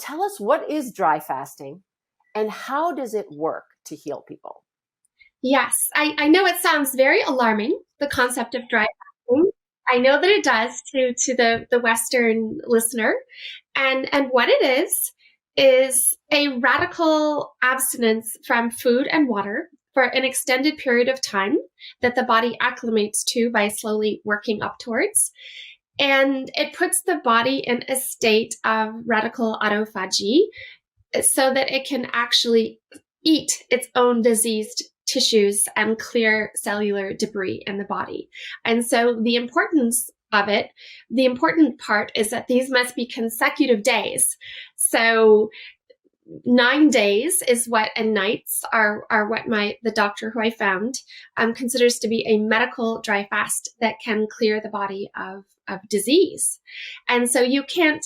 tell us, what is dry fasting and how does it work to heal people? Yes, I know it sounds very alarming, the concept of dry fasting. I know that it does to the Western listener. And what it is a radical abstinence from food and water for an extended period of time that the body acclimates to by slowly working up towards. And it puts the body in a state of radical autophagy so that it can actually eat its own diseased tissues and clear cellular debris in the body. And so the importance of it, the important part is that these must be consecutive days. So 9 days is what, and nights are what the doctor who I found considers to be a medical dry fast that can clear the body of disease. And so you can't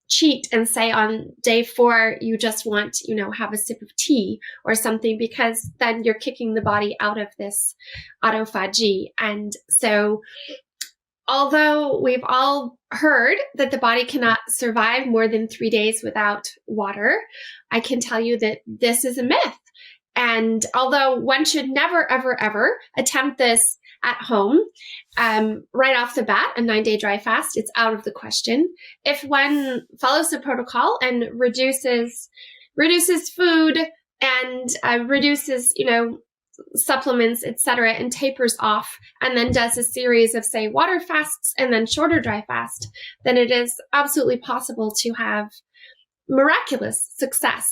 cheat and say on day 4 you just want, have a sip of tea or something, because then you're kicking the body out of this autophagy. And so although we've all heard that the body cannot survive more than 3 days without water, I can tell you that this is a myth. And although one should never, ever, ever attempt this at home, right off the bat, a 9-day dry fast, it's out of the question. If one follows the protocol and reduces food and reduces, supplements, etc., and tapers off, and then does a series of, say, water fasts and then shorter dry fast, then it is absolutely possible to have miraculous success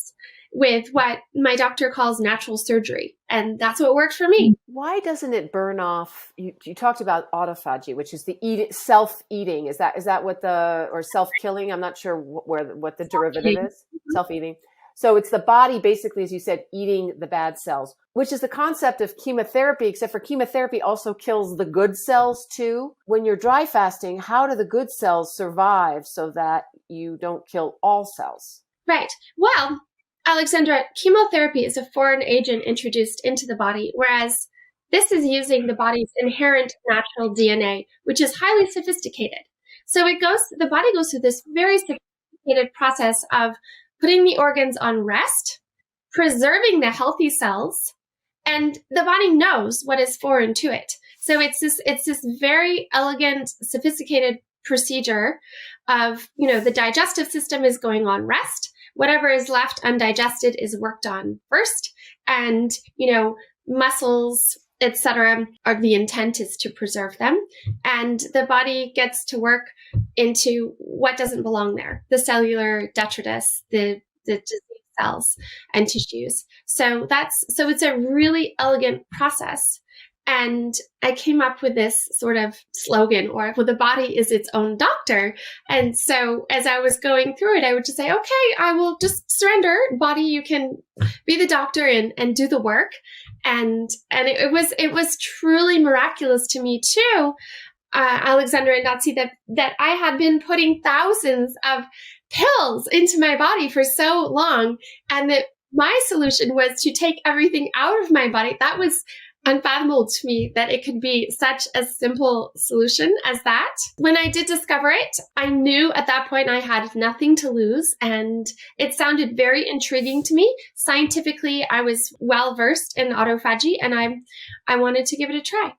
with what my doctor calls natural surgery. And that's what worked for me. Why doesn't it burn off? You talked about autophagy, which is the self-eating. Is that what or self-killing? I'm not sure what the derivative is. Self-eating. So it's the body basically, as you said, eating the bad cells, which is the concept of chemotherapy, except for chemotherapy also kills the good cells too. When you're dry fasting, how do the good cells survive so that you don't kill all cells? Right. Well, Alexandra, chemotherapy is a foreign agent introduced into the body, whereas this is using the body's inherent natural DNA, which is highly sophisticated. So the body goes through this very sophisticated process of putting the organs on rest, preserving the healthy cells, and the body knows what is foreign to it. So it's this very elegant, sophisticated procedure of, the digestive system is going on rest. Whatever is left undigested is worked on first. And, muscles, etc., the intent is to preserve them. And the body gets to work into what doesn't belong there, the cellular detritus, the disease cells and tissues. So it's a really elegant process. And I came up with this sort of slogan, the body is its own doctor. And so as I was going through it, I would just say, okay, I will just surrender. Body, you can be the doctor and do the work. And it was truly miraculous to me too, Alexandra and Nazi, that I had been putting thousands of pills into my body for so long, and that my solution was to take everything out of my body. That was unfathomable to me, that it could be such a simple solution as that. When I did discover it, I knew at that point I had nothing to lose, and it sounded very intriguing to me. Scientifically, I was well versed in autophagy, and I wanted to give it a try.